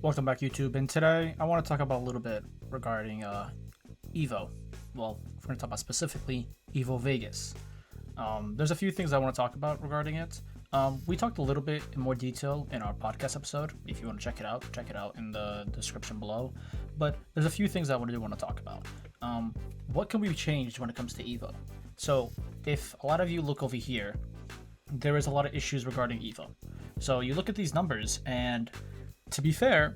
Welcome back, YouTube, and today I want to talk about a little bit regarding EVO. Well, we're going to talk about specifically EVO Vegas. There's a few things I want to talk about regarding it. We talked a little bit in more detail in our podcast episode. If you want to check it out in the description below. But there's a few things I want to talk about. What can we change when it comes to EVO? So if a lot of you look over here, there is a lot of issues regarding EVO. So you look at these numbers, and to be fair,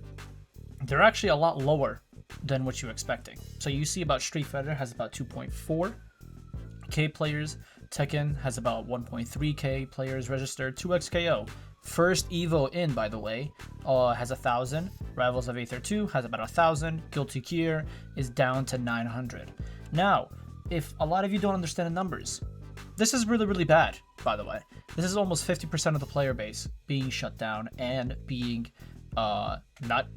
they're actually a lot lower than what you're expecting. So you see about Street Fighter has about 2.4k players, Tekken has about 1.3k players registered, 2xKO, first EVO in, by the way, has 1,000, Rivals of Aether 2 has about 1,000, Guilty Gear is down to 900. Now, if a lot of you don't understand the numbers, this is really bad, by the way. This is almost 50% of the player base being shut down and being not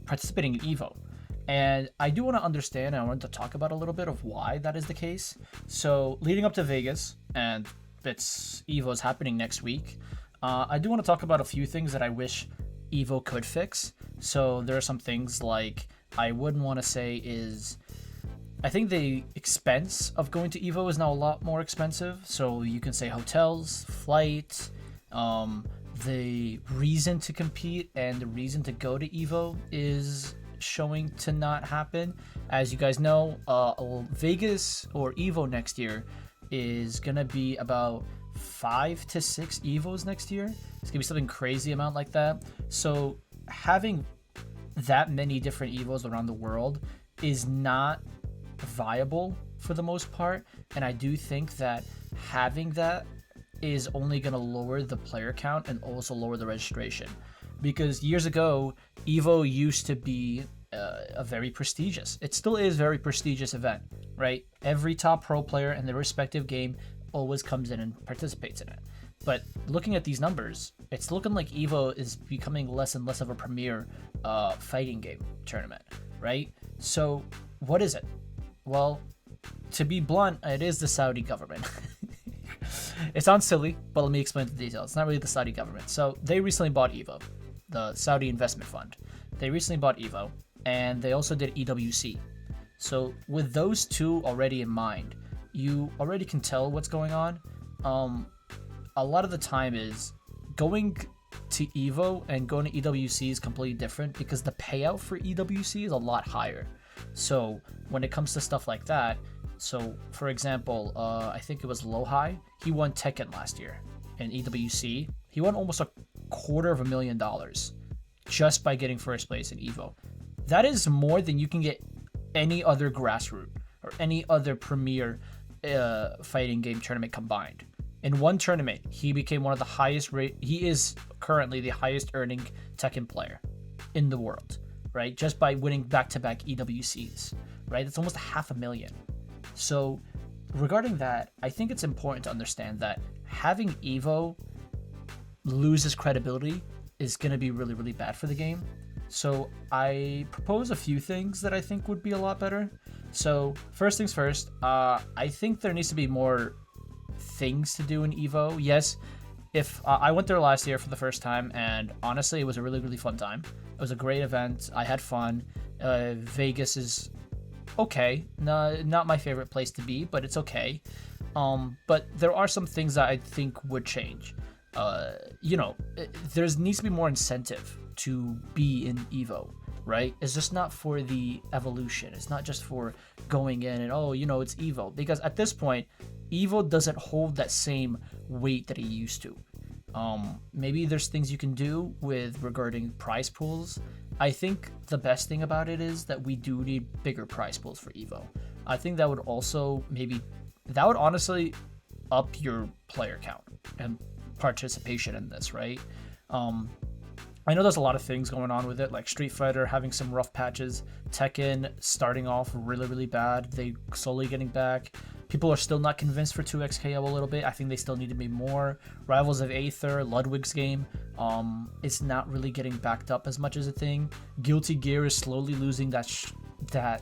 participating in EVO. And I do want to understand, and I want to talk about a little bit of why that is the case. So leading up to Vegas, and it's EVO is happening next week, I do want to talk about a few things that I wish EVO could fix. So there are some things like I wouldn't want to say is, I think the expense of going to EVO is now a lot more expensive. So you can say hotels, flight, the reason to compete and the reason to go to EVO is showing to not happen. As you guys know, Vegas or EVO next year is gonna be about 5 to 6 EVOs next year. It's gonna be something crazy amount like that. So having that many different EVOs around the world is not viable for the most part, and I do think that having that is only going to lower the player count and also lower the registration, because years ago EVO used to be a very prestigious, it still is very prestigious event, right? Every top pro player in their respective game always comes in and participates in it. But looking at these numbers, it's looking like EVO is becoming less and less of a premier fighting game tournament, right? So what is it? Well, to be blunt, it is the Saudi government. It sounds silly, but let me explain the details. It's not really the Saudi government. So they recently bought EVO, the Saudi Investment Fund. They recently bought EVO, and they also did EWC. So with those two already in mind, you already can tell what's going on. A lot of the time is going to EVO and going to EWC is completely different because the payout for EWC is a lot higher. So when it comes to stuff like that, so for example, I think it was Lohai, he won Tekken last year in EWC. He won almost $250,000 just by getting first place in EVO. That is more than you can get any other grassroots or any other premier fighting game tournament combined. In one tournament, he became one of the highest he is currently the highest earning Tekken player in the world, right? Just by winning back-to-back EWCs, right? It's almost $500,000. So regarding that, I think it's important to understand that having EVO loses credibility is going to be really bad for the game. So I propose a few things that I think would be a lot better. So first things first, I think there needs to be more things to do in EVO. Yes, if I went there last year for the first time, and honestly, it was a really fun time. It was a great event. I had fun. Vegas is okay. Not my favorite place to be, but it's okay. But there are some things that I think would change. There needs to be more incentive to be in EVO, right? It's just not for the evolution. It's not just for going in and, it's EVO. Because at this point, EVO doesn't hold that same weight that it used to. Maybe there's things you can do with regarding prize pools. I think the best thing about it is that we do need bigger prize pools for EVO. I think that would also that would honestly up your player count and participation in this, right? I know there's a lot of things going on with it, like Street Fighter having some rough patches, Tekken starting off really bad, they slowly getting back. People are still not convinced for 2xKO a little bit. I think they still need to be more. Rivals of Aether, Ludwig's game, it's not really getting backed up as much as a thing. Guilty Gear is slowly losing that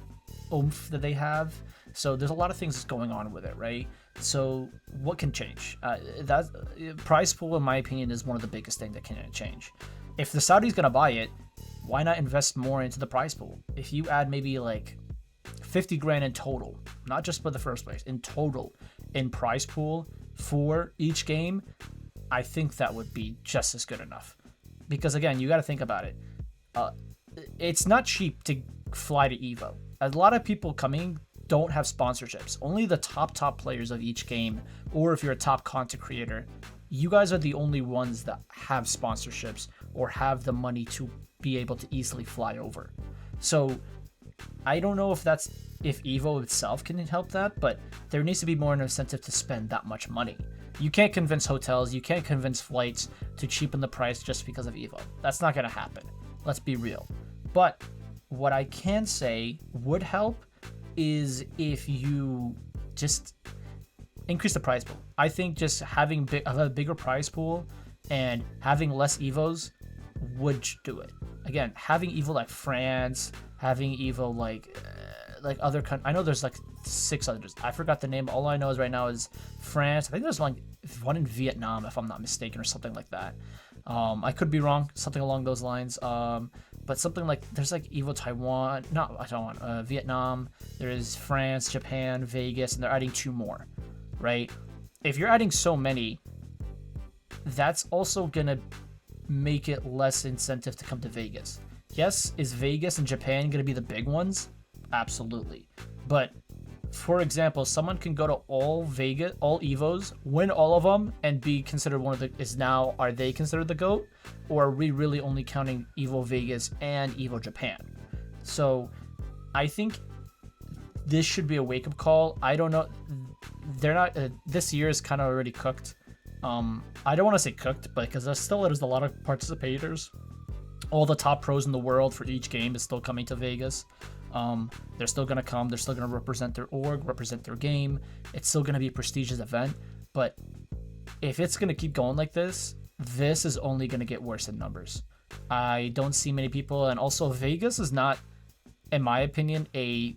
oomph that they have. So there's a lot of things going on with it, right? So what can change? That prize pool, in my opinion, is one of the biggest things that can change. If the Saudi's gonna buy it, why not invest more into the prize pool? If you add maybe like 50 grand in total, not just for the first place, in total in prize pool for each game, I think that would be just as good enough. Because again, you got to think about it. It's not cheap to fly to EVO. A lot of people coming don't have sponsorships. Only the top players of each game, or if you're a top content creator, you guys are the only ones that have sponsorships or have the money to be able to easily fly over. So I don't know if EVO itself can help that, but there needs to be more an incentive to spend that much money. You can't convince hotels, you can't convince flights to cheapen the price just because of EVO. That's not going to happen. Let's be real. But what I can say would help is if you just increase the prize pool. I think just having a bigger prize pool and having less EVOs would do it. Again, having EVO like France, having EVO like other countries. I know there's like 6 others. I forgot the name. All I know is right now is France. I think there's one in Vietnam, if I'm not mistaken, or something like that. I could be wrong. Something along those lines. But something like there's like EVO Taiwan, Vietnam. There is France, Japan, Vegas, and they're adding 2 more, right? If you're adding so many, that's also gonna make it less incentive to come to Vegas. Yes, is Vegas and Japan gonna be the big ones? Absolutely. But for example, someone can go to all EVOs, win all of them, and be considered are they considered the GOAT? Or are we really only counting EVO Vegas and EVO Japan? So I think this should be a wake-up call. I don't know. They're not, this year is kind of already cooked. I don't want to say cooked, but because there's a lot of participators. All the top pros in the world for each game is still coming to Vegas. They're still going to come. They're still going to represent their org, represent their game. It's still going to be a prestigious event. But if it's going to keep going like this is only going to get worse in numbers. I don't see many people. And also, Vegas is not, in my opinion, a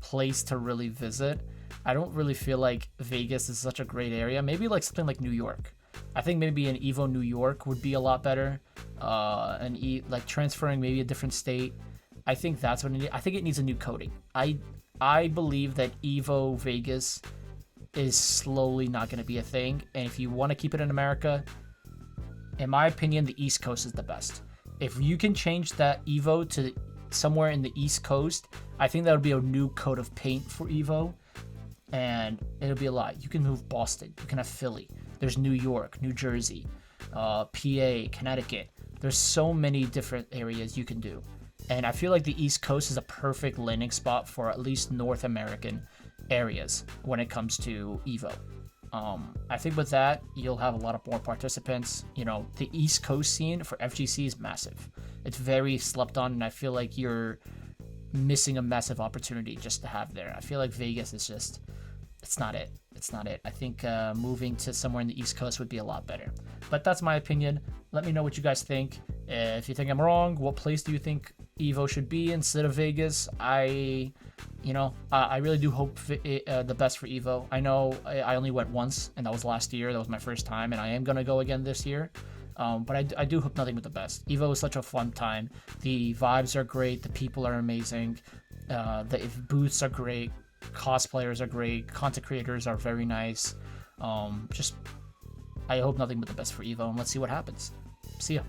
place to really visit. I don't really feel like Vegas is such a great area. Maybe like something like New York. I think maybe an EVO New York would be a lot better. Like transferring maybe a different state. I think that's what it needs. I think it needs a new coding. I believe that EVO Vegas is slowly not going to be a thing. And if you want to keep it in America, in my opinion, the East Coast is the best. If you can change that EVO to somewhere in the East Coast, I think that would be a new coat of paint for EVO. And it'll be a lot. You can move Boston. You can have Philly. There's New York, New Jersey, PA, Connecticut. There's so many different areas you can do. And I feel like the East Coast is a perfect landing spot for at least North American areas when it comes to EVO. I think with that, you'll have a lot of more participants. You know, the East Coast scene for FGC is massive. It's very slept on, and I feel like you're missing a massive opportunity just to have there. I feel like Vegas is just, it's not it. It's not it. I think moving to somewhere in the East Coast would be a lot better. But that's my opinion. Let me know what you guys think. If you think I'm wrong, what place do you think EVO should be instead of Vegas? I really do hope the best for EVO. I know I only went once, and that was last year. That was my first time, and I am going to go again this year. But I do hope nothing but the best. EVO is such a fun time. The vibes are great. The people are amazing. The booths are great. Cosplayers are great. Content creators are very nice. I hope nothing but the best for EVO, and let's see what happens. See ya.